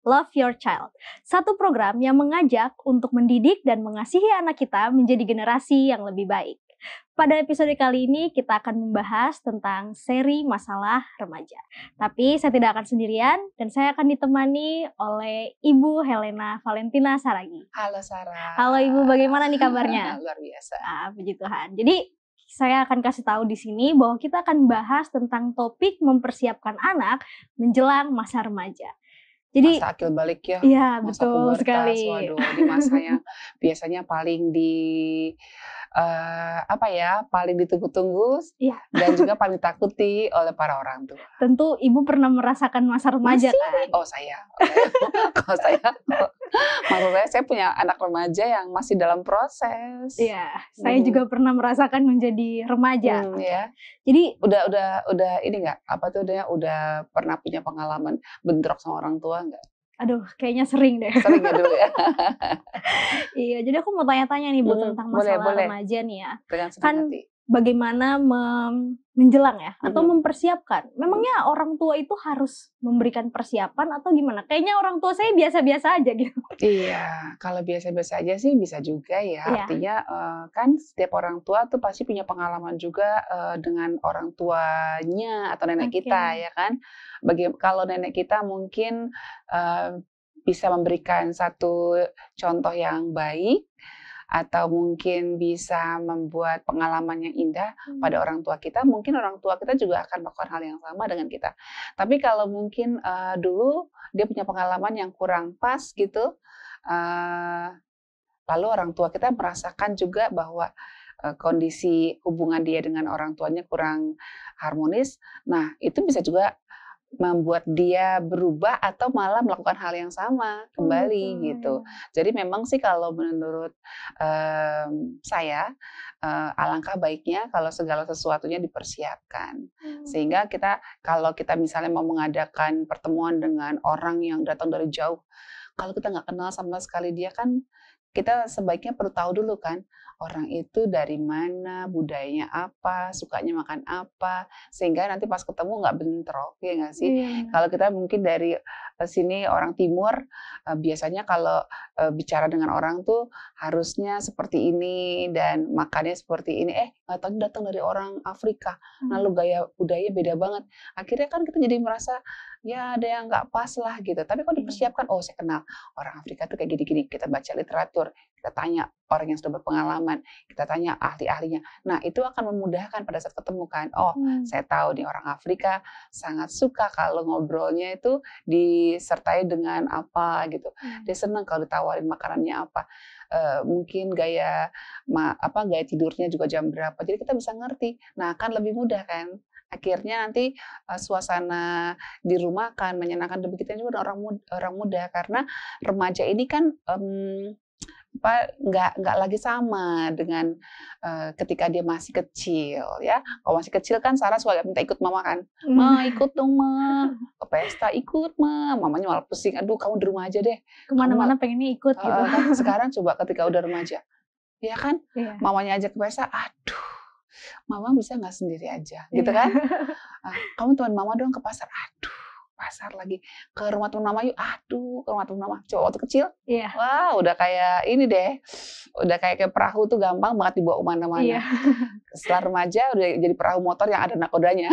Love Your Child. Satu program yang mengajak untuk mendidik dan mengasihi anak kita menjadi generasi yang lebih baik. Pada episode kali ini kita akan membahas tentang seri masalah remaja. Tapi saya tidak akan sendirian dan saya akan ditemani oleh Ibu Helena Valentina Saragi. Halo Sarah. Halo Ibu, bagaimana nih kabarnya? Luar biasa. Puji Tuhan. Jadi saya akan kasih tahu di sini bahwa kita akan bahas tentang topik mempersiapkan anak menjelang masa remaja. Jadi masa akil balik ya. Iya, masa betul pubertas, sekali. Waduh, di masa yang biasanya paling paling ditunggu-tunggu dan juga paling ditakuti oleh para orang tua. Tentu Ibu pernah merasakan masa remaja kan? Oh saya. Kalau maksud saya punya anak remaja yang masih dalam proses. Iya, saya juga pernah merasakan menjadi remaja. Ya. Jadi udah ini nggak? Udah pernah punya pengalaman bentrok sama orang tua nggak? Aduh, kayaknya sering deh. Sering ya dulu ya. Iya, jadi aku mau tanya-tanya nih Bu tentang masalah remaja nih ya. Dengan senang Kan hati. bagaimana menjelang ya atau mempersiapkan. Memangnya orang tua itu harus memberikan persiapan atau gimana? Kayaknya orang tua saya biasa-biasa aja gitu. Iya, kalau biasa-biasa aja sih bisa juga ya. Iya. Artinya kan setiap orang tua tuh pasti punya pengalaman juga dengan orang tuanya atau nenek kita ya kan. Kalau nenek kita mungkin bisa memberikan satu contoh yang baik atau mungkin bisa membuat pengalaman yang indah pada orang tua kita, mungkin orang tua kita juga akan melakukan hal yang sama dengan kita. Tapi kalau mungkin dulu dia punya pengalaman yang kurang pas gitu, lalu orang tua kita merasakan juga bahwa kondisi hubungan dia dengan orang tuanya kurang harmonis, nah itu bisa juga membuat dia berubah atau malah melakukan hal yang sama kembali gitu. Jadi memang sih kalau menurut saya alangkah baiknya kalau segala sesuatunya dipersiapkan. Sehingga kalau kita misalnya mau mengadakan pertemuan dengan orang yang datang dari jauh, kalau kita nggak kenal sama sekali dia kan, kita sebaiknya perlu tahu dulu kan, orang itu dari mana, budayanya apa, sukanya makan apa, sehingga nanti pas ketemu nggak bentrok, ya nggak sih? Kalau kita mungkin dari sini orang timur, biasanya kalau bicara dengan orang tuh harusnya seperti ini dan makannya seperti ini. Nggak tahu datang dari orang Afrika, lalu gaya budaya beda banget. Akhirnya kan kita jadi merasa ya ada yang nggak pas lah gitu. Tapi kalau dipersiapkan, oh saya kenal orang Afrika tuh kayak gini-gini. Kita baca literatur, kita tanya orang yang sudah berpengalaman, kita tanya ahli-ahlinya. Nah, itu akan memudahkan pada saat ketemu kan. Oh, saya tahu nih orang Afrika sangat suka kalau ngobrolnya itu disertai dengan apa gitu. Dia senang kalau ditawarin makanannya apa. Mungkin gaya tidurnya juga jam berapa. Jadi kita bisa ngerti. Nah, kan lebih mudah kan. Akhirnya nanti suasana di rumah akan menyenangkan, demikian juga orang muda karena remaja ini kan nggak lagi sama dengan ketika dia masih kecil ya. Kalau masih kecil kan Sarah suka minta ikut mama kan, ma ikut dong ma ke pesta, ikut ma, mamanya malah pusing, aduh kamu di rumah aja deh, kemana-mana pengennya ikut gitu. Kan sekarang coba ketika udah remaja ya kan, mamanya ajak ke pesta, aduh mama bisa nggak sendiri aja gitu kan. Kamu teman mama dong ke pasar, aduh pasar lagi, ke rumah teman mama yuk, aduh ke rumah teman mama. Coba waktu kecil, wah udah kayak ini deh, udah kayak perahu tuh gampang banget dibawa kemana-mana. Setelah remaja udah jadi perahu motor yang ada nakodanya.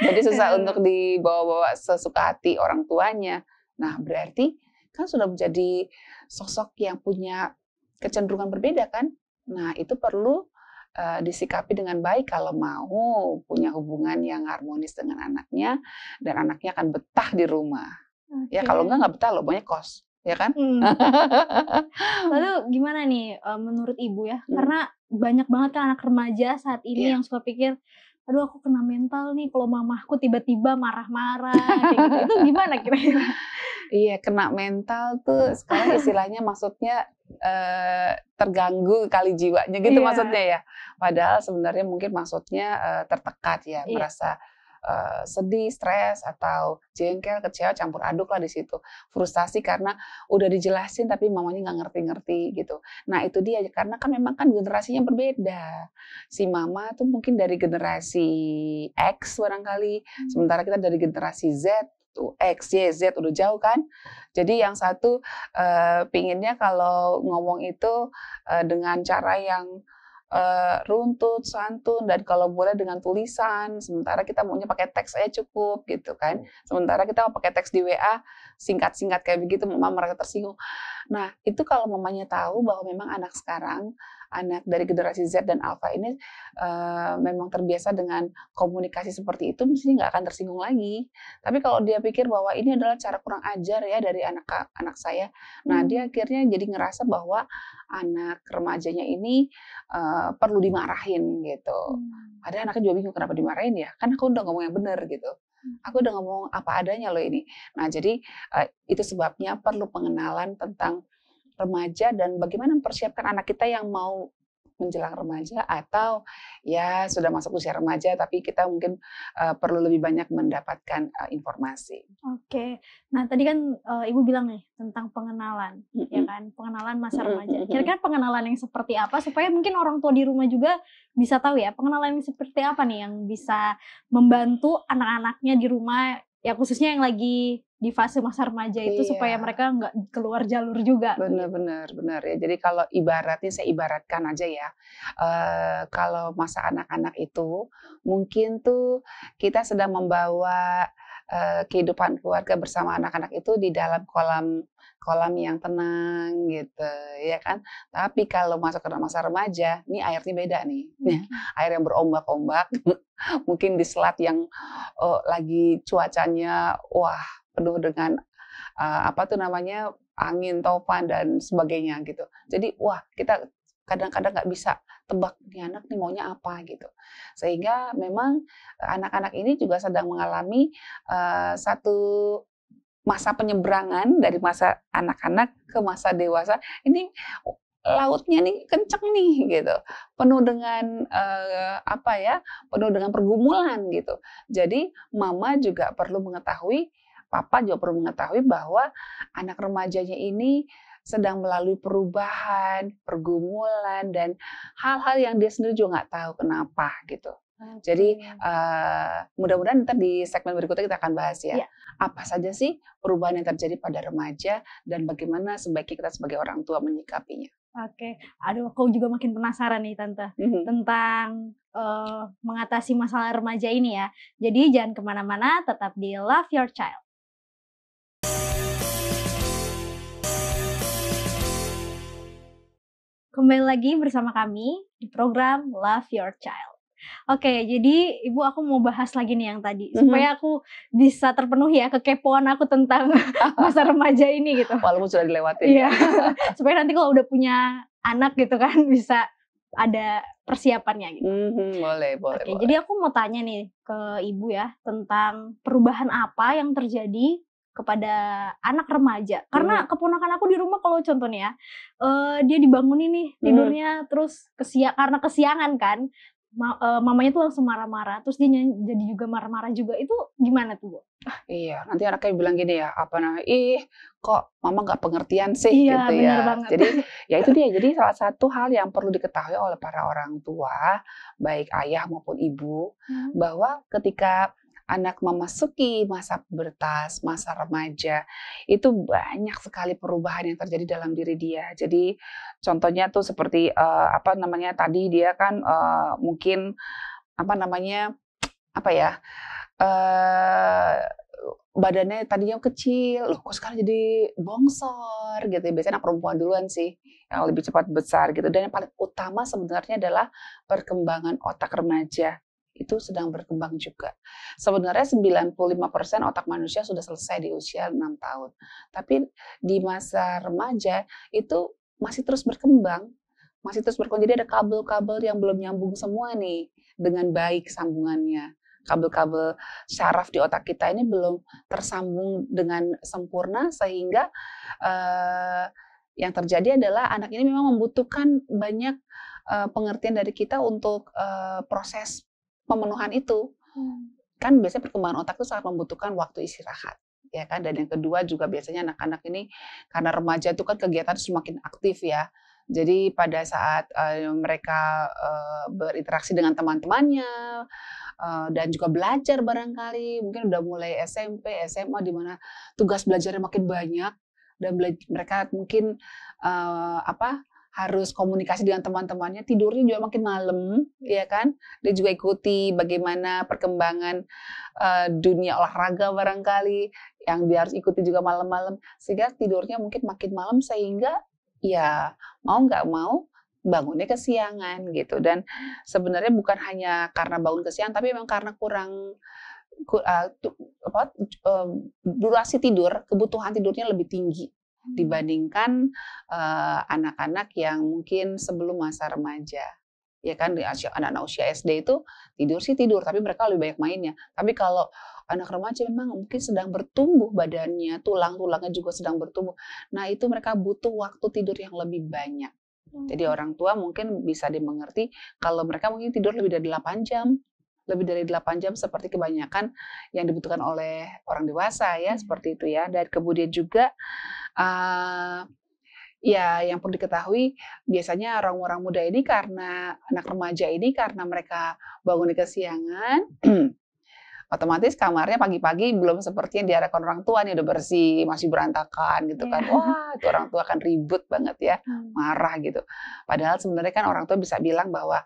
Jadi susah untuk dibawa-bawa sesuka hati orang tuanya. Nah berarti kan sudah menjadi sosok yang punya kecenderungan berbeda kan. Nah itu perlu disikapi dengan baik kalau mau punya hubungan yang harmonis dengan anaknya dan anaknya akan betah di rumah. Ya kalau nggak betah loh, banyak kos, ya kan? Lalu gimana nih menurut Ibu ya? Karena banyak banget kan anak remaja saat ini yang suka pikir, aduh aku kena mental nih kalau mamahku tiba-tiba marah-marah kayak gitu. Itu gimana kira-kira? Iya, kena mental tuh sekarang istilahnya maksudnya terganggu kali jiwanya gitu maksudnya ya. Padahal sebenarnya mungkin maksudnya tertekan ya, merasa sedih, stres atau jengkel, kecewa, campur aduk lah di situ. Frustasi karena udah dijelasin tapi mamanya nggak ngerti-ngerti gitu. Nah itu dia, karena kan memang kan generasinya berbeda. Si mama tuh mungkin dari generasi X barangkali, sementara kita dari generasi Z. tuh X, Y, Z udah jauh kan. Jadi yang satu pinginnya kalau ngomong itu dengan cara yang runtut, santun, dan kalau boleh dengan tulisan. Sementara kita maunya pakai teks aja cukup gitu kan. Sementara kita mau pakai teks di WA singkat-singkat kayak begitu, mama merasa tersinggung. Nah, itu kalau mamanya tahu bahwa memang anak sekarang, anak dari generasi Z dan Alpha ini memang terbiasa dengan komunikasi seperti itu, mesti nggak akan tersinggung lagi. Tapi kalau dia pikir bahwa ini adalah cara kurang ajar ya dari anak saya, nah dia akhirnya jadi ngerasa bahwa anak remajanya ini perlu dimarahin gitu. Ada anaknya juga bingung kenapa dimarahin ya, kan aku udah ngomong yang benar gitu. Aku udah ngomong apa adanya loh ini. Nah jadi itu sebabnya perlu pengenalan tentang remaja dan bagaimana mempersiapkan anak kita yang mau menjelang remaja atau ya sudah masuk usia remaja tapi kita mungkin perlu lebih banyak mendapatkan informasi. Oke. Nah, tadi kan Ibu bilang nih tentang pengenalan, ya kan? Pengenalan masa remaja. Kira-kira pengenalan yang seperti apa supaya mungkin orang tua di rumah juga bisa tahu ya, pengenalan yang seperti apa nih yang bisa membantu anak-anaknya di rumah, ya khususnya yang lagi di fase masa remaja itu supaya mereka nggak keluar jalur juga. Benar ya. Jadi kalau ibaratnya, saya ibaratkan aja ya, kalau masa anak-anak itu mungkin tuh kita sedang membawa kehidupan keluarga bersama anak-anak itu di dalam kolam yang tenang gitu, ya kan. Tapi kalau masuk ke masa remaja, ini airnya beda nih, air yang berombak-ombak, mungkin di selat yang lagi cuacanya wah penuh dengan angin, topan dan sebagainya gitu. Jadi wah kita kadang-kadang nggak bisa tebak nih anak nih maunya apa gitu. Sehingga memang anak-anak ini juga sedang mengalami satu masa penyeberangan dari masa anak-anak ke masa dewasa. Ini lautnya nih kenceng nih gitu, penuh dengan penuh dengan pergumulan gitu. Jadi mama juga perlu mengetahui, papa juga perlu mengetahui bahwa anak remajanya ini sedang melalui perubahan, pergumulan, dan hal-hal yang dia sendiri juga nggak tahu kenapa gitu. Jadi mudah-mudahan ntar di segmen berikutnya kita akan bahas ya, apa saja sih perubahan yang terjadi pada remaja dan bagaimana sebaiknya kita sebagai orang tua menyikapinya. Oke, aduh aku juga makin penasaran nih Tante tentang mengatasi masalah remaja ini ya. Jadi jangan kemana-mana, tetap di Love Your Child. Kembali lagi bersama kami di program Love Your Child. Oke, jadi Ibu aku mau bahas lagi nih yang tadi supaya aku bisa terpenuhi ya kekepoan aku tentang masa remaja ini gitu. Walaupun sudah dilewati. Iya. Supaya nanti kalau udah punya anak gitu kan bisa ada persiapannya gitu. Boleh. Oke, jadi aku mau tanya nih ke Ibu ya tentang perubahan apa yang terjadi kepada anak remaja. Karena keponakan aku di rumah kalau contohnya dia dibangunin nih tidurnya terus karena kesiangan kan. Mamanya tuh langsung marah-marah, terus dia jadi juga marah-marah juga. Itu gimana tuh, Bu? Iya, nanti anaknya bilang gini ya, kok mama nggak pengertian sih Iya, gitu bener ya. banget. Jadi ya itu dia. Jadi salah satu hal yang perlu diketahui oleh para orang tua, baik ayah maupun ibu, bahwa ketika anak memasuki masa pubertas, masa remaja, itu banyak sekali perubahan yang terjadi dalam diri dia. Jadi contohnya tuh seperti tadi dia kan mungkin badannya tadinya kecil, loh kok sekarang jadi bongsor gitu ya. Biasanya anak perempuan duluan sih yang lebih cepat besar gitu. Dan yang paling utama sebenarnya adalah perkembangan otak remaja. Itu sedang berkembang juga. Sebenarnya 95% otak manusia sudah selesai di usia 6 tahun. Tapi di masa remaja itu masih terus berkembang. Jadi ada kabel-kabel yang belum nyambung semua nih dengan baik sambungannya. Kabel-kabel syaraf di otak kita ini belum tersambung dengan sempurna sehingga yang terjadi adalah anak ini memang membutuhkan banyak pengertian dari kita untuk proses pemenuhan itu. Kan biasanya perkembangan otak itu sangat membutuhkan waktu istirahat, ya kan. Dan yang kedua juga biasanya anak-anak ini karena remaja itu kan kegiatan semakin aktif ya. Jadi pada saat mereka berinteraksi dengan teman-temannya dan juga belajar barangkali, mungkin udah mulai SMP, SMA di mana tugas belajarnya makin banyak dan mereka mungkin harus komunikasi dengan teman-temannya, tidurnya juga makin malam, ya kan? Dia juga ikuti bagaimana perkembangan dunia olahraga barangkali yang dia harus ikuti juga malam-malam, sehingga tidurnya mungkin makin malam sehingga ya mau nggak mau bangunnya kesiangan gitu. Dan sebenarnya bukan hanya karena bangun kesiangan, tapi memang karena kurang durasi tidur, kebutuhan tidurnya lebih tinggi dibandingkan anak-anak yang mungkin sebelum masa remaja. Ya kan, anak-anak usia SD itu tidur sih tidur, tapi mereka lebih banyak mainnya. Tapi kalau anak remaja memang mungkin sedang bertumbuh badannya, tulang-tulangnya juga sedang bertumbuh. Nah, itu mereka butuh waktu tidur yang lebih banyak. Jadi orang tua mungkin bisa dimengerti kalau mereka mungkin tidur lebih dari 8 jam. Lebih dari 8 jam seperti kebanyakan yang dibutuhkan oleh orang dewasa ya, seperti itu ya. Dan kemudian juga ya, yang perlu diketahui biasanya orang-orang muda ini karena anak remaja ini karena mereka bangunnya kesiangan, otomatis kamarnya pagi-pagi belum seperti yang diharapkan orang tua nih, udah bersih, masih berantakan gitu kan. Wah, itu orang tua akan ribut banget ya, marah gitu. Padahal sebenarnya kan orang tua bisa bilang bahwa,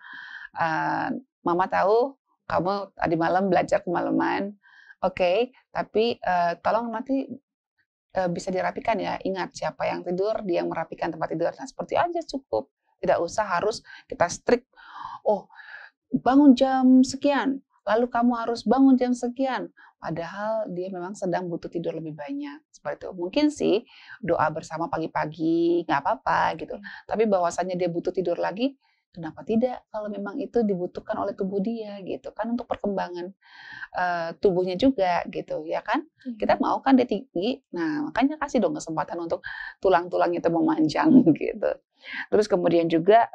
"Mama tahu kamu tadi malam belajar kemalaman, oke, tapi tolong nanti bisa dirapikan ya. Ingat siapa yang tidur, dia yang merapikan tempat tidur." Nah, seperti aja cukup. Tidak usah harus kita strict, "Oh, bangun jam sekian, lalu kamu harus bangun jam sekian." Padahal dia memang sedang butuh tidur lebih banyak, seperti itu. Mungkin sih doa bersama pagi-pagi, nggak apa-apa gitu. Tapi bahwasannya dia butuh tidur lagi, kenapa tidak kalau memang itu dibutuhkan oleh tubuh dia gitu kan, untuk perkembangan tubuhnya juga gitu ya kan. Kita mau kan dia tinggi, nah makanya kasih dong kesempatan untuk tulang-tulang itu memanjang gitu. Terus kemudian juga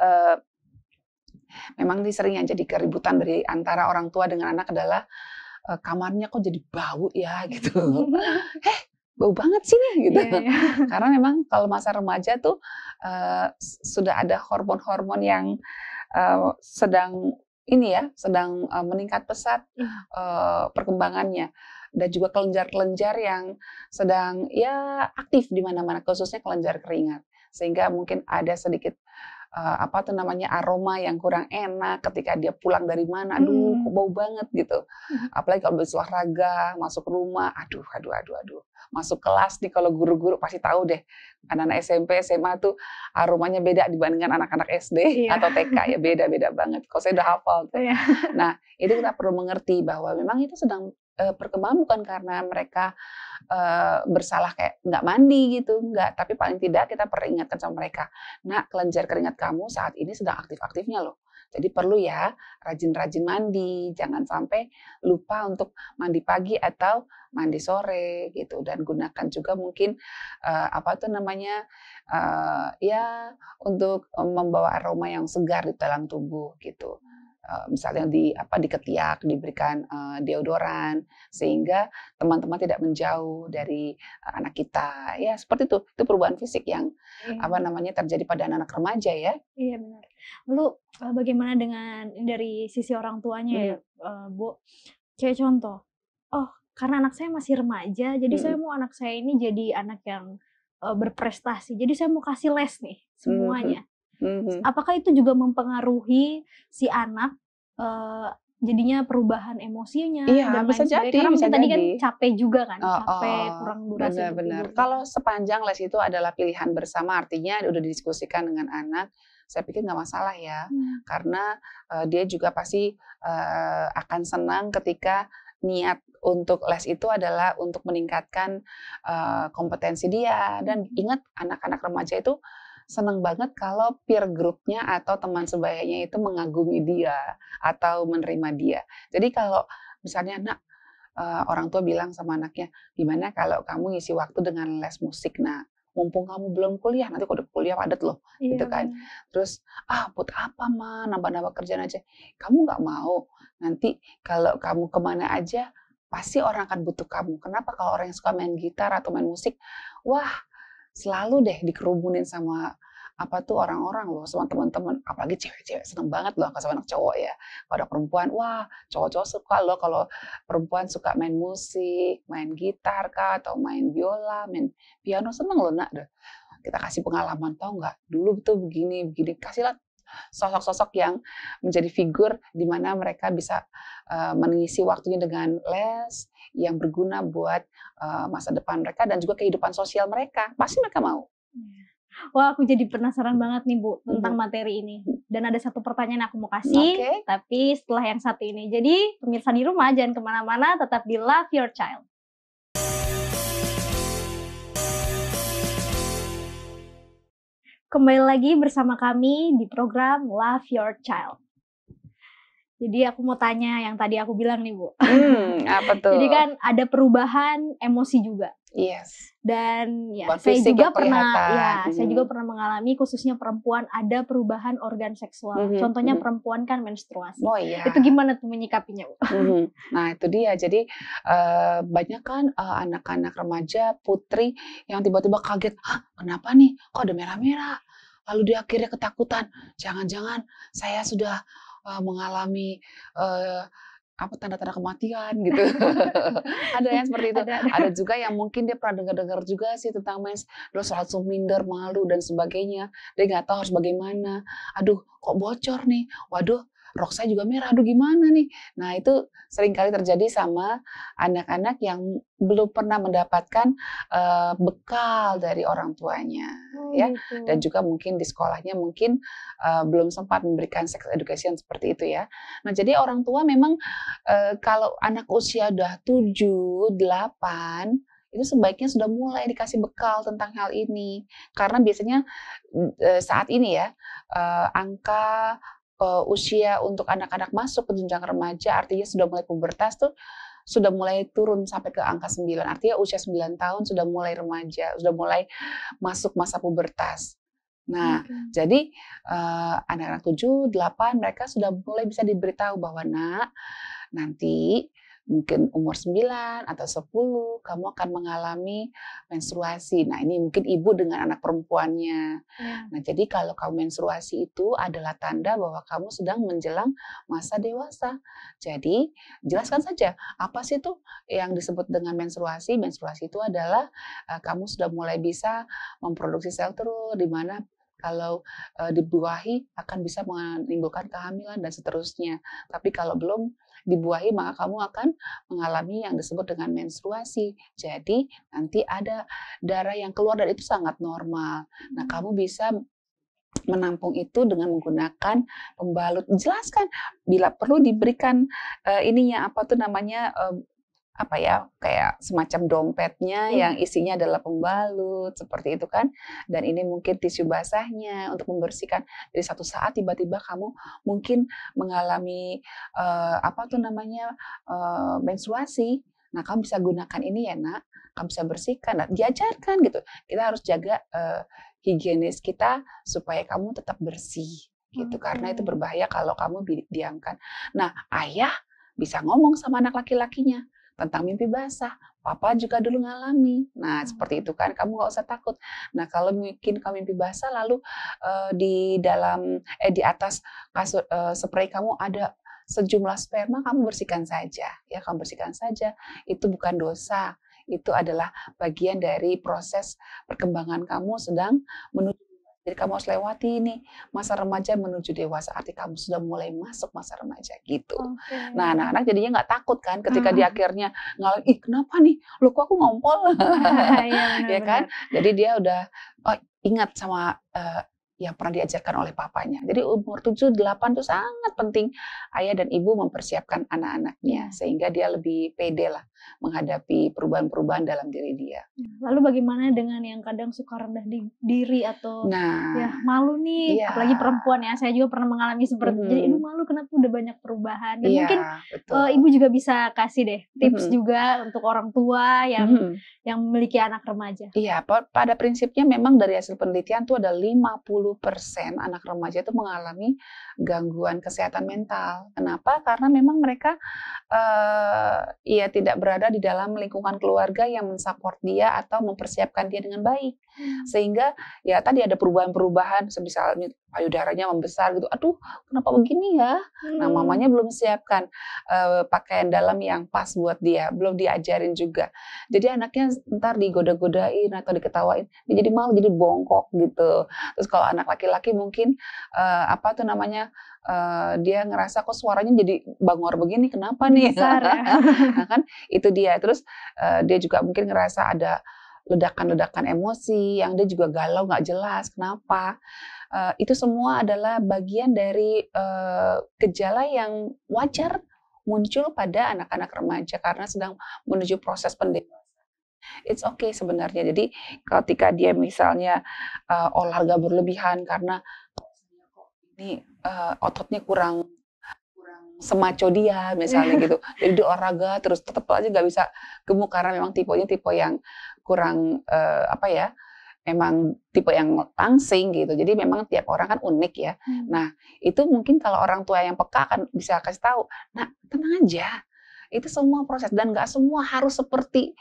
memang ini sering yang jadi keributan dari antara orang tua dengan anak adalah kamarnya kok jadi bau ya gitu. Bau banget sih nih gitu. Karena memang kalau masa remaja tuh sudah ada hormon-hormon yang sedang ini ya, sedang meningkat pesat perkembangannya, dan juga kelenjar-kelenjar yang sedang ya aktif di mana-mana, khususnya kelenjar keringat. Sehingga mungkin ada sedikit aroma yang kurang enak ketika dia pulang dari mana, aduh kok bau banget gitu. Apalagi kalau habis olahraga, masuk rumah, aduh, masuk kelas nih kalau guru-guru pasti tahu deh, anak-anak SMP, SMA tuh aromanya beda dibandingkan anak-anak SD atau TK ya, beda-beda banget. Kalau saya udah hafal tuh. Nah, itu kita perlu mengerti bahwa memang itu sedang perkembangan bukan karena mereka bersalah kayak nggak mandi gitu, nggak. Tapi paling tidak kita peringatkan sama mereka, "Nak, kelenjar keringat kamu saat ini sedang aktif-aktifnya loh. Jadi perlu ya rajin-rajin mandi, jangan sampai lupa untuk mandi pagi atau mandi sore gitu. Dan gunakan juga mungkin ya untuk membawa aroma yang segar di dalam tubuh gitu." Misalnya di ketiak diberikan deodoran sehingga teman-teman tidak menjauh dari anak kita. Ya seperti itu perubahan fisik yang terjadi pada anak-anak remaja ya. Iya benar. Lalu bagaimana dengan dari sisi orang tuanya ya, Bu? Kayak contoh, "Oh, karena anak saya masih remaja, jadi saya mau anak saya ini jadi anak yang berprestasi. Jadi saya mau kasih les nih semuanya." Apakah itu juga mempengaruhi si anak jadinya perubahan emosinya Iya, dan bisa lain sebagainya? jadi, Karena bisa mungkin tadi kan jadi. capek juga kan, capek Heeh, kurang durasi untuk benar. tidurnya. Kalau sepanjang les itu adalah pilihan bersama, artinya udah didiskusikan dengan anak, saya pikir nggak masalah ya. Karena dia juga pasti akan senang ketika niat untuk les itu adalah untuk meningkatkan kompetensi dia. Dan ingat, anak-anak remaja itu senang banget kalau peer group-nya atau teman sebayanya itu mengagumi dia atau menerima dia. Jadi kalau misalnya, "Nak," orang tua bilang sama anaknya, "Gimana kalau kamu ngisi waktu dengan les musik, Nak? Mumpung kamu belum kuliah, nanti kalau udah kuliah padat loh." Gitu kan. Terus, "Buat apa, Ma? Nambah-nambah kerjaan aja." "Kamu nggak mau nanti kalau kamu kemana aja, pasti orang akan butuh kamu. Kenapa kalau orang yang suka main gitar atau main musik, wah, selalu deh dikerumunin sama orang-orang loh, sama teman-teman, apalagi cewek-cewek seneng banget loh sama anak cowok ya. Kalau ada perempuan, wah cowok-cowok suka loh kalau perempuan suka main musik, main gitar kah, atau main biola, main piano, seneng loh nak. Kita kasih pengalaman, tahu nggak? Dulu tuh begini, begini. Kasihlah sosok-sosok yang menjadi figur di mana mereka bisa mengisi waktunya dengan les yang berguna buat masa depan mereka dan juga kehidupan sosial mereka. Pasti mereka mau. Wah, aku jadi penasaran banget nih Bu tentang materi ini. Dan ada satu pertanyaan yang aku mau kasih, tapi setelah yang satu ini. Jadi pemirsa di rumah jangan kemana-mana, tetap di Love Your Child. Kembali lagi bersama kami di program Love Your Child. Jadi aku mau tanya yang tadi aku bilang nih Bu. Apa tuh? Jadi kan ada perubahan emosi juga. Yes. Dan ya saya juga pernah mengalami, khususnya perempuan, ada perubahan organ seksual. Contohnya perempuan kan menstruasi. Oh iya. Itu gimana tuh menyikapinya Bu? Nah itu dia. Jadi banyak kan anak-anak remaja putri yang tiba-tiba kaget, hah kenapa nih kok ada merah-merah? Lalu dia akhirnya ketakutan, jangan-jangan saya sudah mengalami tanda-tanda kematian gitu. Ada yang seperti itu. Ada juga yang mungkin dia pernah dengar-dengar juga sih tentang mens, terus langsung minder, malu dan sebagainya. Dia nggak tahu harus bagaimana. Aduh, kok bocor nih? Waduh, rok saya juga merah. Aduh, gimana nih? Nah, itu seringkali terjadi sama anak-anak yang belum pernah mendapatkan bekal dari orang tuanya, ya. Gitu. Dan juga mungkin di sekolahnya mungkin belum sempat memberikan sex education seperti itu ya. Nah, jadi orang tua memang kalau anak usia udah 7, 8 itu sebaiknya sudah mulai dikasih bekal tentang hal ini. Karena biasanya saat ini ya angka usia untuk anak-anak masuk ke jenjang remaja artinya sudah mulai pubertas tuh sudah mulai turun sampai ke angka 9. Artinya usia 9 tahun sudah mulai remaja, sudah mulai masuk masa pubertas. Nah, jadi anak-anak 7, 8 mereka sudah mulai bisa diberitahu bahwa nak, nanti mungkin umur 9 atau 10 kamu akan mengalami menstruasi. Nah, ini mungkin ibu dengan anak perempuannya. Nah, jadi kalau kamu menstruasi itu adalah tanda bahwa kamu sedang menjelang masa dewasa. Jadi, jelaskan saja apa sih itu yang disebut dengan menstruasi. Menstruasi itu adalah kamu sudah mulai bisa memproduksi sel telur di mana kalau dibuahi akan bisa menimbulkan kehamilan dan seterusnya. Tapi kalau belum dibuahi maka kamu akan mengalami yang disebut dengan menstruasi. Jadi nanti ada darah yang keluar dan itu sangat normal. Nah, kamu bisa menampung itu dengan menggunakan pembalut. Jelaskan bila perlu diberikan kayak semacam dompetnya yang isinya adalah pembalut seperti itu kan, dan ini mungkin tisu basahnya untuk membersihkan. Jadi satu saat tiba-tiba kamu mungkin mengalami menstruasi, nah kamu bisa gunakan ini ya nak, kamu bisa bersihkan, nah, diajarkan gitu. Kita harus jaga higienis kita supaya kamu tetap bersih gitu, karena itu berbahaya kalau kamu diamkan. Nah, ayah bisa ngomong sama anak laki-lakinya tentang mimpi basah. Papa juga dulu ngalami. Nah, seperti itu kan, kamu nggak usah takut. Nah, kalau mungkin kamu mimpi basah lalu di atas kasur spray kamu ada sejumlah sperma, kamu bersihkan saja. Ya, kamu bersihkan saja. Itu bukan dosa. Itu adalah bagian dari proses perkembangan kamu sedang menuju. Jadi kamu harus lewati ini masa remaja menuju dewasa, arti kamu sudah mulai masuk masa remaja gitu. Nah, anak-anak jadinya nggak takut kan ketika di akhirnya ngalamin, ih kenapa nih, loh kok aku ngompol, ya kan? Jadi dia udah ingat sama yang pernah diajarkan oleh papanya. Jadi umur 7, 8 itu sangat penting ayah dan ibu mempersiapkan anak-anaknya sehingga dia lebih pede lah menghadapi perubahan-perubahan dalam diri dia. Lalu bagaimana dengan yang kadang suka rendah diri atau ya malu nih, apalagi perempuan ya, saya juga pernah mengalami seperti itu. Jadi malu kenapa udah banyak perubahan. Dan mungkin ibu juga bisa kasih deh tips juga untuk orang tua yang memiliki anak remaja. Iya, pada prinsipnya memang dari hasil penelitian tuh ada 50% 60% anak remaja itu mengalami gangguan kesehatan mental. Kenapa? Karena memang mereka ya tidak berada di dalam lingkungan keluarga yang mensupport dia atau mempersiapkan dia dengan baik. Sehingga ya tadi ada perubahan-perubahan, misalnya payudaranya membesar gitu. Aduh, kenapa begini ya? Nah, mamanya belum siapkan pakaian dalam yang pas buat dia, belum diajarin juga. Jadi anaknya ntar digoda-godain atau diketawain, dia jadi malu, jadi bongkok gitu. Terus kalau anak laki-laki mungkin dia ngerasa kok suaranya jadi bangor begini, kenapa nih? Besar ya. Nah kan itu dia. Terus dia juga mungkin ngerasa ada ledakan-ledakan emosi yang dia juga galau nggak jelas kenapa. Itu semua adalah bagian dari gejala yang wajar muncul pada anak-anak remaja karena sedang menuju proses pendewasaan. It's okay sebenarnya. Jadi ketika dia misalnya olahraga berlebihan karena ini ototnya kurang semaco dia misalnya gitu. Jadi dia olahraga terus tetap aja nggak bisa gemuk karena memang tipenya tipe yang kurang memang tipe yang langsing gitu. Jadi memang tiap orang kan unik ya. Nah, itu mungkin kalau orang tua yang peka kan bisa kasih tahu, "Nah, tenang aja. Itu semua proses dan nggak semua harus seperti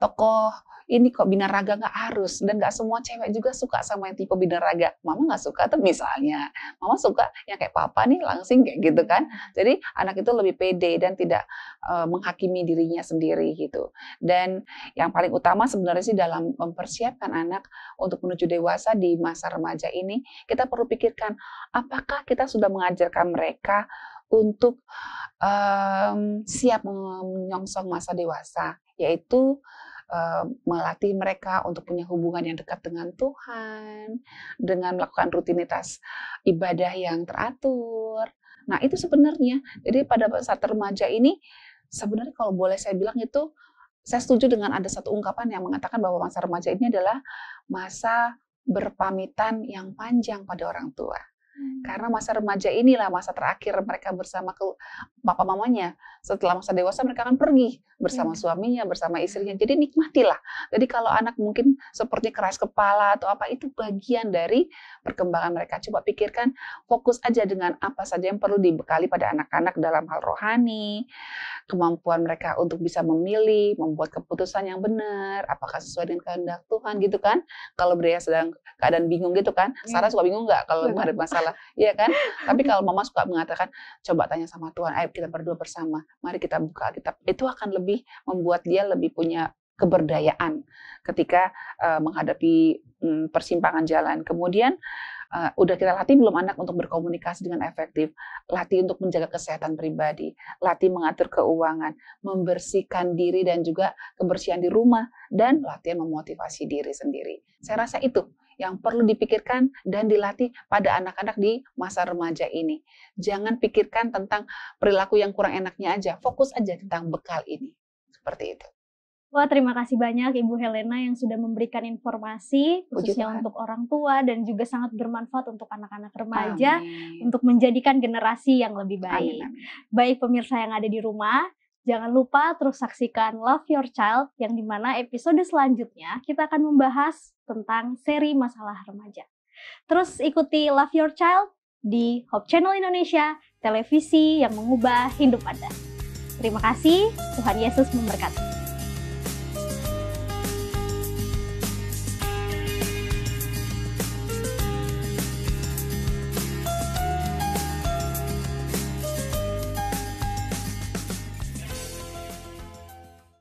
tokoh ini kok binaraga, nggak harus, dan nggak semua cewek juga suka sama yang tipe binaraga. Mama nggak suka tuh misalnya, mama suka yang kayak papa nih langsing kayak gitu kan. Jadi anak itu lebih pede dan tidak menghakimi dirinya sendiri gitu. Dan yang paling utama sebenarnya sih dalam mempersiapkan anak untuk menuju dewasa di masa remaja ini, kita perlu pikirkan apakah kita sudah mengajarkan mereka untuk siap menyongsong masa dewasa, yaitu melatih mereka untuk punya hubungan yang dekat dengan Tuhan, dengan melakukan rutinitas ibadah yang teratur. Nah, itu sebenarnya. Jadi pada saat remaja ini, sebenarnya kalau boleh saya bilang itu, saya setuju dengan ada satu ungkapan yang mengatakan bahwa masa remaja ini adalah masa berpamitan yang panjang pada orang tua. Karena masa remaja inilah masa terakhir mereka bersama papa mamanya. Setelah masa dewasa mereka akan pergi bersama suaminya, bersama istrinya. Jadi nikmatilah. Jadi kalau anak mungkin seperti keras kepala atau apa, itu bagian dari perkembangan mereka. Coba pikirkan, fokus aja dengan apa saja yang perlu dibekali pada anak-anak dalam hal rohani, kemampuan mereka untuk bisa memilih, membuat keputusan yang benar, apakah sesuai dengan kehendak Tuhan gitu kan. Kalau dia sedang keadaan bingung gitu kan, Sarah suka bingung nggak kalau ada masalah? Iya kan? Tapi kalau mama suka mengatakan, coba tanya sama Tuhan, ayo kita berdua bersama, mari kita buka Alkitab. Itu akan lebih membuat dia lebih punya keberdayaan ketika menghadapi persimpangan jalan. Kemudian udah kita latih belum anak untuk berkomunikasi dengan efektif, latih untuk menjaga kesehatan pribadi, latih mengatur keuangan, membersihkan diri dan juga kebersihan di rumah, dan latihan memotivasi diri sendiri. Saya rasa itu yang perlu dipikirkan dan dilatih pada anak-anak di masa remaja ini. Jangan pikirkan tentang perilaku yang kurang enaknya aja, fokus aja tentang bekal ini. Seperti itu. Wah, terima kasih banyak Ibu Helena yang sudah memberikan informasi khususnya untuk orang tua dan juga sangat bermanfaat untuk anak-anak remaja untuk menjadikan generasi yang lebih baik. Amin. Baik pemirsa yang ada di rumah, jangan lupa terus saksikan Love Your Child yang dimana episode selanjutnya kita akan membahas tentang seri masalah remaja. Terus ikuti Love Your Child di Hope Channel Indonesia, televisi yang mengubah hidup Anda. Terima kasih, Tuhan Yesus memberkati.